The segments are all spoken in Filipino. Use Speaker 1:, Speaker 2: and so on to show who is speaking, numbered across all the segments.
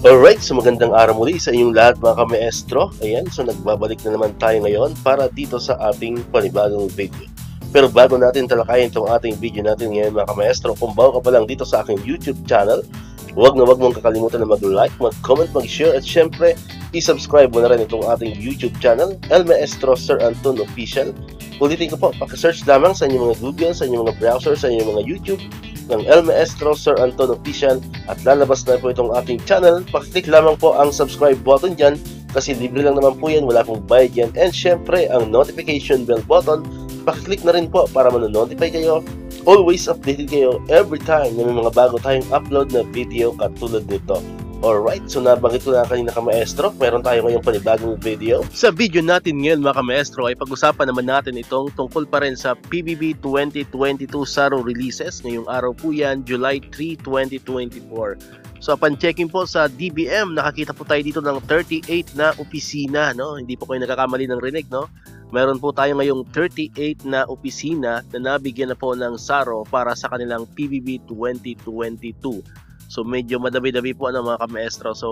Speaker 1: Alright, so magandang araw muli sa inyong lahat mga kamaestro. Ayan, so nagbabalik na naman tayo ngayon para dito sa ating panibagong video. Pero bago natin talakayin itong ating video natin ngayon mga kamaestro, kung bago ka pa lang dito sa aking YouTube channel, huwag mong kakalimutan na mag-like, mag-comment, mag-share at syempre, i-subscribe mo na rin itong ating YouTube channel, El Maestro Sir Anton Official. Ulitin ko po, paki-search lamang sa inyong mga Google, sa inyong mga browser, sa inyong mga YouTube ng El Maestro Sir Anton Official at lalabas na po itong ating channel. Pakiclick lamang po ang subscribe button dyan kasi libre lang naman po yan, wala pong bayad yan. And syempre ang notification bell button, pakiclick na rin po para manonotify kayo. Always updated kayo every time na may mga bago tayong upload na video katulad nito. Alright, so nabanggit ko na kanina kamaestro, meron tayo ngayong panibagong video. Sa video natin ngayon mga kamaestro ay pag-usapan naman natin itong tungkol pa rin sa PBB 2022 SARO releases. Ngayong araw po yan, July 3, 2024. So upon checking po sa DBM, nakakita po tayo dito ng 38 na opisina, no? Hindi po kayo nagkakamali ng rinig, no? Meron po tayo ngayong 38 na opisina na nabigyan na po ng SARO para sa kanilang PBB 2022. So medyo madami-dami po mga kamaestro. So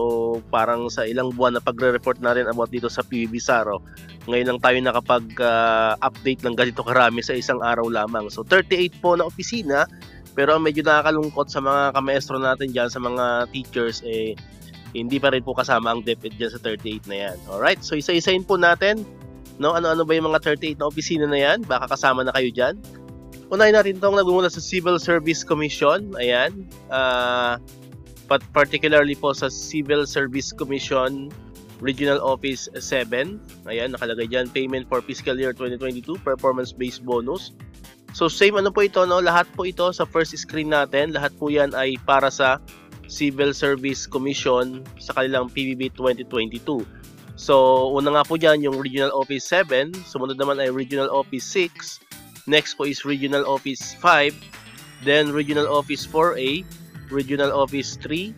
Speaker 1: parang sa ilang buwan na pagre-report natin about dito sa PBB SARO, ngayon lang tayo nakapag-update ng ganito karami sa isang araw lamang. So 38 po na opisina, pero medyo nakakalungkot sa mga kamaestro natin dyan, sa mga teachers, hindi pa rin po kasama ang DepEd dyan sa 38 na yan. Alright, so isa-isahin po natin, no? Ano-ano ba yung mga 38 na opisina na yan? Baka kasama na kayo dyan. Unahin natin itong nagmumula sa Civil Service Commission. Ayan. Particularly po sa Civil Service Commission Regional Office 7. Ayan, nakalagay dyan, Payment for Fiscal Year 2022, Performance-Based Bonus. So same ano po ito, no? Lahat po ito sa first screen natin. Lahat po yan ay para sa Civil Service Commission sa kanilang PBB 2022. So una nga po dyan yung Regional Office 7. Sumunod naman ay Regional Office 6. Next po is Regional Office 5, then Regional Office 4A, Regional Office 3,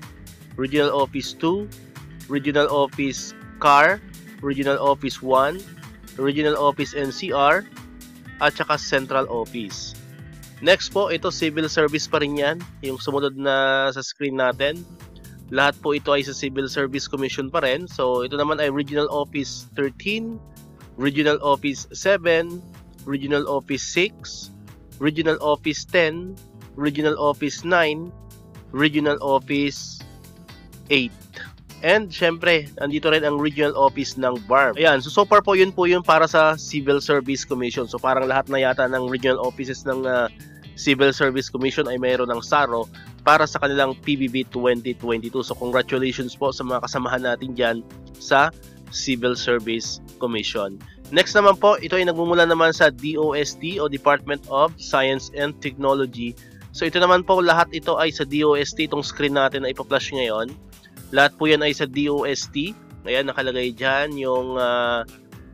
Speaker 1: Regional Office 2, Regional Office CAR, Regional Office 1, Regional Office NCR, at saka Central Office. Next po, ito Civil Service pa rin yan, yung sumunod na sa screen natin. Lahat po ito ay sa Civil Service Commission pa rin. So ito naman ay Regional Office 13, Regional Office 7, Regional Office 6, Regional Office 10, Regional Office 9, Regional Office 8. And syempre, andito rin ang Regional Office ng BARM. Ayan, so far po yun para sa Civil Service Commission. So parang lahat na yata ng Regional Offices ng Civil Service Commission ay mayroon ng SARO para sa kanilang PBB 2022. So congratulations po sa mga kasamahan natin dyan sa Civil Service Commission. Next naman po, ito ay nagmumula naman sa DOST o Department of Science and Technology. So ito naman po, lahat ito ay sa DOST. Itong screen natin na ipa-flash ngayon, lahat po yan ay sa DOST. Ayan, nakalagay dyan yung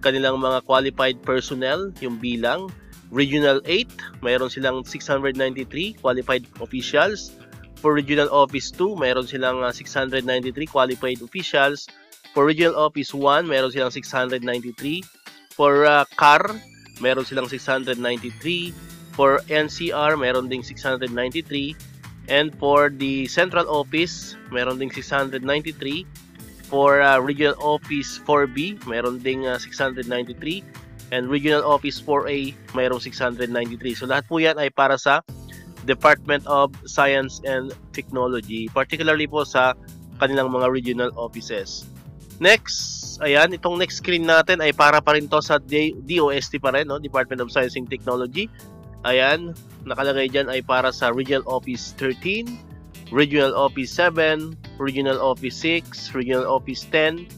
Speaker 1: kanilang mga qualified personnel, yung bilang. Regional 8, mayroon silang 693 qualified officials. For Regional Office 2, mayroon silang 693 qualified officials. For Regional Office 1, mayroon silang 693. For CAR, meron silang 693. For NCR, meron ding 693. And for the Central Office, meron ding 693. For Regional Office 4B, meron ding 693. And Regional Office 4A, meron 693. So lahat po yan ay para sa Department of Science and Technology, particularly po sa kanilang mga regional offices. Next, ayan, itong next screen natin ay para pa rin to sa DOST pa rin, no? Department of Science and Technology. Ayan, nakalagay dyan ay para sa Regional Office 13, Regional Office 7, Regional Office 6, Regional Office 10,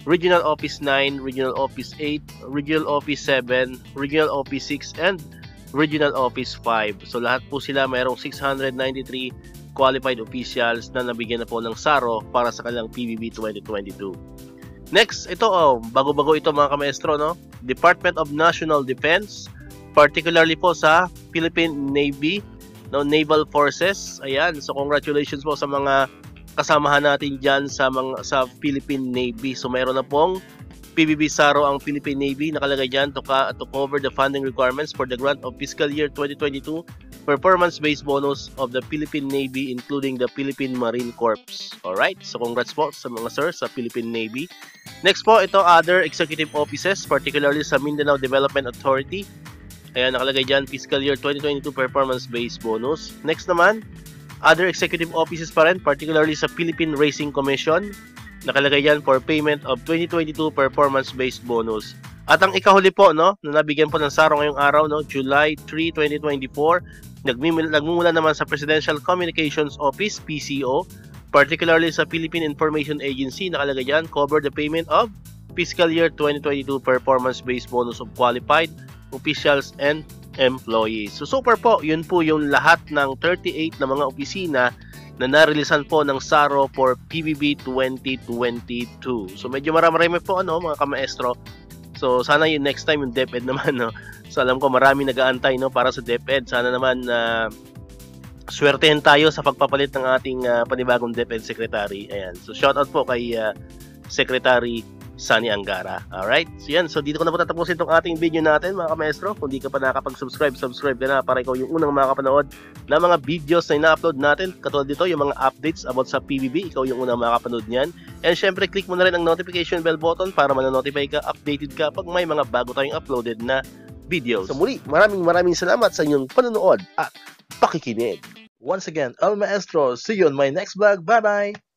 Speaker 1: Regional Office 9, Regional Office 8, Regional Office 7, Regional Office 6, and Regional Office 5. So lahat po sila mayroong 693 qualified officials na nabigyan na po ng SARO para sa kanilang PBB 2022. Next, ito bago-bago ito mga kamaestro, no? Department of National Defense, particularly po sa Philippine Navy, no, Naval Forces. Ayan, so congratulations po sa mga kasamahan natin diyan sa Philippine Navy. So mayroon na pong PBB SARO ang Philippine Navy, nakalagay diyan to cover the funding requirements for the grant of fiscal year 2022 performance-based bonus of the Philippine Navy including the Philippine Marine Corps. Alright, so congrats po sa mga sir sa Philippine Navy. Next po, ito other executive offices, particularly sa Mindanao Development Authority. Ayan, nakalagay dyan, fiscal year 2022 performance-based bonus. Next naman, other executive offices pa rin, particularly sa Philippine Racing Commission. Nakalagay dyan for payment of 2022 performance-based bonus. At ang ikahuli po, no, na nabigyan po ng SARO ngayong araw, no, July 3, 2024, nagmumula naman sa Presidential Communications Office, PCO, particularly sa Philippine Information Agency, nakalagay dyan, cover the payment of fiscal year 2022 performance-based bonus of qualified officials and employees. So super po, yun po yung lahat ng 38 na mga opisina na narilisan po ng SARO for PBB 2022. So medyo marami po mga kamaestro. So sana yung next time yung DepEd naman, no. So alam ko marami nag-aantay, no, para sa DepEd. Sana naman swertehin tayo sa pagpapalit ng ating panibagong DepEd Secretary. Ayan. So shout out po kay Secretary Sunny Angara. Alright? So yan. So dito ko na po tatapusin itong ating video natin, mga kamaestro. Kung di ka pa nakakapag-subscribe, subscribe ka na para ikaw yung unang makakapanood ng mga videos na ina-upload natin. Katulad dito, yung mga updates about sa PBB, ikaw yung unang makakapanood niyan. And syempre, click mo na rin ang notification bell button para mananotify ka, updated ka pag may mga bago tayong uploaded na videos. So muli, maraming salamat sa inyong panonood at pakikinig. Once again, El Maestro. See you on my next vlog. Bye-bye!